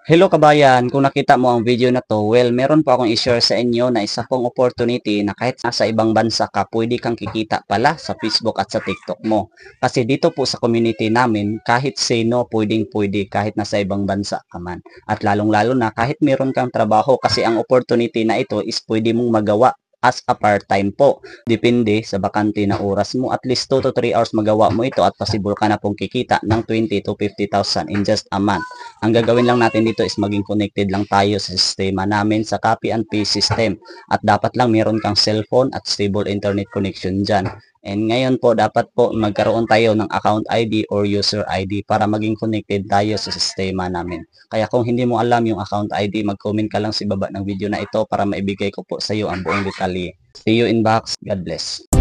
Hello kabayan, kung nakita mo ang video na to, well, meron po akong i-share sa inyo na isa pong opportunity na kahit nasa ibang bansa ka, pwede kang kikita pala sa Facebook at sa TikTok mo. Kasi dito po sa community namin, kahit say no, pwedeng-pwede kahit nasa ibang bansa ka man. At lalong-lalo na kahit meron kang trabaho kasi ang opportunity na ito is pwede mong magawa as a part-time po. Depende sa bakante na oras mo. At least 2 to 3 hours magawa mo ito at possible ka na pong kikita ng 20 to 50,000 in just a month. Ang gagawin lang natin dito is maging connected lang tayo sa sistema namin sa copy and paste system. At dapat lang meron kang cellphone at stable internet connection dyan. And ngayon po, dapat po magkaroon tayo ng account ID or user ID para maging connected tayo sa sistema namin. Kaya kung hindi mo alam yung account ID, mag-comment ka lang sa baba ng video na ito para maibigay ko po sa iyo ang buong detalye. See you in box. God bless.